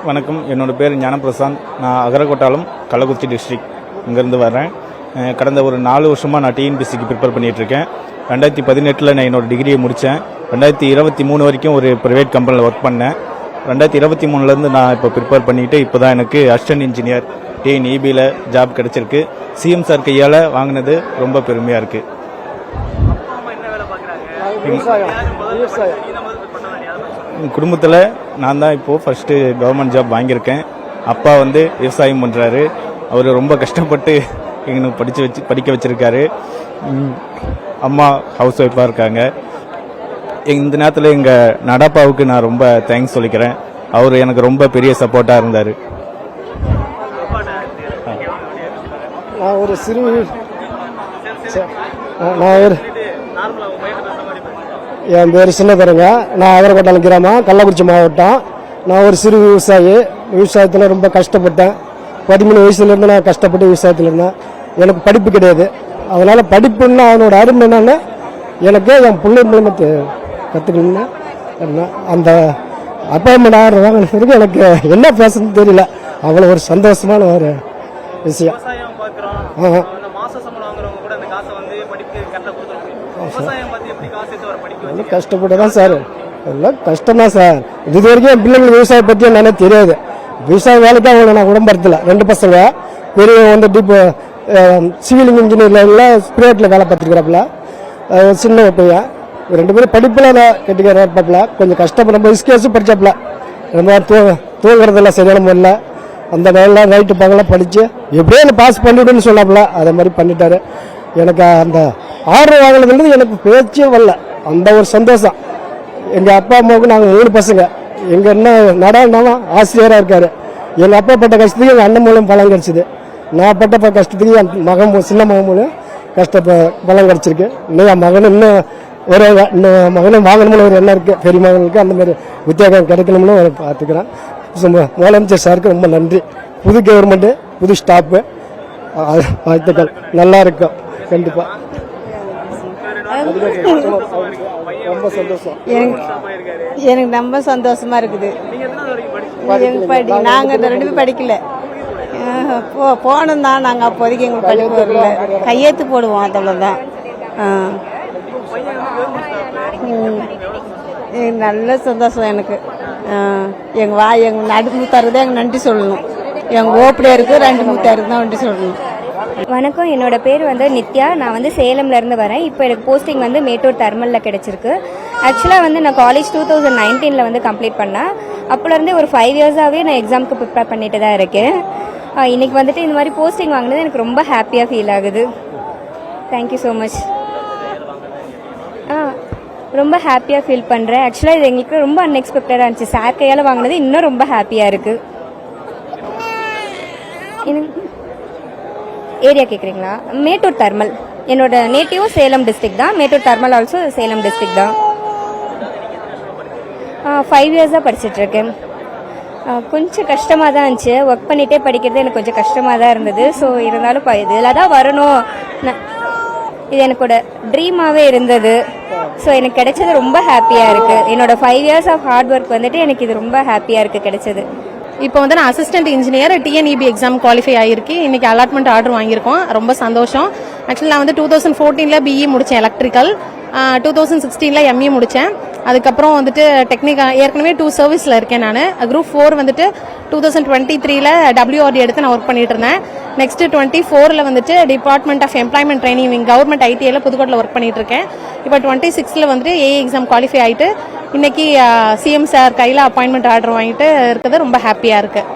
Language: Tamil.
வணக்கம், என்னோடய பேர் ஞானபிரசாந்த். நான் அகரகோட்டாலம், கள்ளக்குறிச்சி டிஸ்ட்ரிக்ட் இங்கேருந்து வரேன். கடந்த ஒரு 4 வருஷமாக நான் டிஎன்பிசிக்கு ப்ரிப்பேர் பண்ணிகிட்ருக்கேன். 2018 நான் என்னோடய டிகிரியை முடித்தேன். 2023 வரைக்கும் ஒரு ப்ரைவேட் கம்பெனியில் ஒர்க் பண்ணேன். 2023 நான் இப்போ ப்ரிப்பேர் பண்ணிக்கிட்டு இப்போ தான் எனக்கு அசிஸ்டன்ட் இன்ஜினியர் டிஎன்இபியில் ஜாப் கிடச்சிருக்கு. சிஎம் சார் கையால் வாங்கினது ரொம்ப பெருமையாக இருக்குது. குடும்பத்தில் நான் தான் இப்போது ஃபஸ்ட்டு கவர்மெண்ட் ஜாப் வாங்கியிருக்கேன். அப்பா விவசாயம் பண்ணுறாரு. அவர் ரொம்ப கஷ்டப்பட்டு எங்களுக்கு படிக்க வச்சுருக்காரு. அம்மா ஹவுஸ் ஒய்ஃபாக இருக்காங்க. இந்த நேரத்தில் எங்கள் நடப்பாவுக்கு நான் ரொம்ப தேங்க்ஸ் சொல்லிக்கிறேன். அவர் எனக்கு ரொம்ப பெரிய சப்போர்ட்டாக இருந்தார். நான் ஒரு என் பேர் சின்னதருங்க. நான் அகரகோட்டாலம் கிராமம், கள்ளக்குறிச்சி மாவட்டம். நான் ஒரு சிறு விவசாயி. விவசாயத்தில் ரொம்ப கஷ்டப்பட்டேன். 13 வயசுலேருந்து நான் கஷ்டப்பட்டு விவசாயத்தில் இருந்தேன். எனக்கு படிப்பு கிடையாது. அதனால் படிப்புன்னா அவனோட அருமை என்னன்னு எனக்கு என் பிள்ளை மூலமாக கற்றுக்கணுன்னு அந்த அப்பாயின்மெண்ட் ஆர்டர் வாங்கினதுக்கு எனக்கு என்ன பேசுறதுன்னு தெரியல. அவ்வளோ ஒரு சந்தோஷமான ஒரு விஷயம். கஷ்டப்பட்டு தான் சார், எல்லாம் கஷ்டம் தான் சார். இது வரைக்கும் என் பிள்ளைங்களுக்கு விவசாயம் பற்றி என்னன்னே தெரியாது. விவசாய வேலைக்கு அவங்களை நான் உடம்படுத்தல. 2 பசங்க, பெரிய இப்போ சிவில் இன்ஜினியரில் ஸ்பிரேட்டில் வேலை பார்த்துருக்குறாப்புல. சின்ன பையன். 2 பேரும் படிப்பில் நான் கட்டிக்கிறாப்புல. கொஞ்சம் கஷ்டப்பட ரொம்ப இஸ்கேஸும் படித்தாப்புல. ரொம்ப தூங்குறதெல்லாம் சரியான முறையில் அந்த வேலைலாம் நைட்டு பகலாம் படித்து எப்படியோ என்னை பாஸ் பண்ணிவிடுன்னு சொன்னாப்புல. அதே மாதிரி பண்ணிட்டாரு. எனக்கு அந்த ஆர்டர் வாங்கினதுலேருந்து எனக்கு பேச்சே வரல. அந்த ஒரு சந்தோஷம். எங்கள் அப்பா அம்மாவுக்கு நாங்கள் 3 பசங்க. எங்கள் என்ன நடாலும் ஆசிரியராக இருக்கார். எங்கள் அப்பா பட்ட கஷ்டத்துக்கு எங்கள் அண்ணன் மூலம் பலன் கிடச்சிது. நான் பட்ட கஷ்டத்துக்கு என் மகன் சின்ன மகன் மூலம் பலன் கிடச்சிருக்கு. இன்னும் என் மகன் இன்னும் ஒரு மகனும் வாங்கணும்னு ஒரு எண்ணம் இருக்குது. பெரிய மகனுக்கு அந்த மாதிரி உத்தியோகம் கிடைக்கணும்னு பார்த்துக்கிறேன். முதலமைச்சர் சாருக்கு ரொம்ப நன்றி. புது கவர்மெண்ட்டு, புது ஸ்டாப்பு, வாழ்த்துக்கள். நல்லா இருக்கும் கண்டிப்பாக. ரொம்ப சந்தோஷம். எனக்கு ரொம்ப சந்தோஷமா இருக்குது. நாங்கள் 2 பேரும் படிக்கல. போனோம் தான். நாங்கள் அப்போதைக்கு எங்களுக்கு படிப்பு வரல. கையெழுத்து போடுவோம், அவ்வளோதான். நல்ல சந்தோஷம் எனக்கு. எங்கள் நடுமுத்தாருக்கு தான் எங்கள் நன்றி சொல்லணும். எங்கள் ஓப்படியாருக்கு 2 மூத்தாருக்கு தான் நன்றி சொல்லணும். வணக்கம், என்னோட பேர் நித்யா. நான் சேலம்லேருந்து வரேன். இப்போ எனக்கு போஸ்டிங் மேட்டூர் தெர்மலில் கிடச்சிருக்கு. ஆக்சுவலாக நான் காலேஜ் 2019 கம்ப்ளீட் பண்ணேன். அப்போலேருந்தே ஒரு 5 இயர்ஸாகவே நான் எக்ஸாமுக்கு ப்ரிப்பேர் பண்ணிட்டு தான் இருக்கேன். இன்றைக்கி இந்த மாதிரி போஸ்டிங் வாங்கினது எனக்கு ரொம்ப ஹாப்பியாக ஃபீல் ஆகுது. Thank you so much. ரொம்ப ஹாப்பியாக ஃபீல் பண்ணுறேன். ஆக்சுவலாக இது எங்களுக்கு ரொம்ப அன்எக்ஸ்பெக்டடாக இருந்துச்சு. சார் கையால் வாங்கினது இன்னும் ரொம்ப ஹாப்பியாக இருக்குது. ஏரியா கேட்குறீங்களா? மேட்டூர் தெர்மல். என்னோட நேட்டிவ் சேலம் டிஸ்ட்ரிக்ட் தான். Mettur thermal also Salem district தான். 5 இயர்ஸாக படிச்சுட்ருக்கேன். கொஞ்சம் கஷ்டமாக தான் இருந்துச்சு. ஒர்க் பண்ணிகிட்டே படிக்கிறது எனக்கு கொஞ்சம் கஷ்டமாக தான் இருந்தது. ஸோ இருந்தாலும் இதில் தான் வரணும், இது எனக்கோட ட்ரீமாகவே இருந்தது. ஸோ எனக்கு கிடைச்சது ரொம்ப ஹாப்பியாக இருக்குது. என்னோட 5 இயர்ஸ் ஆஃப் ஹார்ட் ஒர்க் எனக்கு இது ரொம்ப ஹாப்பியாக இருக்குது கிடைச்சது. இப்போ நான் assistant engineer TNEB exam qualify ஆகிருக்கு. இன்றைக்கி அலாட்மெண்ட் ஆர்டர் வாங்கியிருக்கோம். ரொம்ப சந்தோஷம். ஆக்சுவலி நான் 2014 பிஇ முடித்தேன் எலக்ட்ரிக்கல். 2016 எம்இ முடித்தேன். அதுக்கப்புறம் டெக்னிக்கல் ஏற்கனவே 2 சர்வீஸில் இருக்கேன். நான் குரூப் 4 2023 WRD எடுத்து நான் ஒர்க் பண்ணிட்டு இருந்தேன். Next 24 department of employment training government ஐடிஐயில் புதுக்கோட்டையில் ஒர்க் பண்ணிட்டு இருக்கேன். இப்போ 26 ஏஏ எக்ஸாம் குவாலிஃபை ஆகிட்டு இன்னைக்கு சிஎம் சார் கையில் அப்பாயின்மெண்ட் ஆர்டர் வாங்கிட்டு இருக்கிறது ரொம்ப ஹாப்பியாக இருக்குது.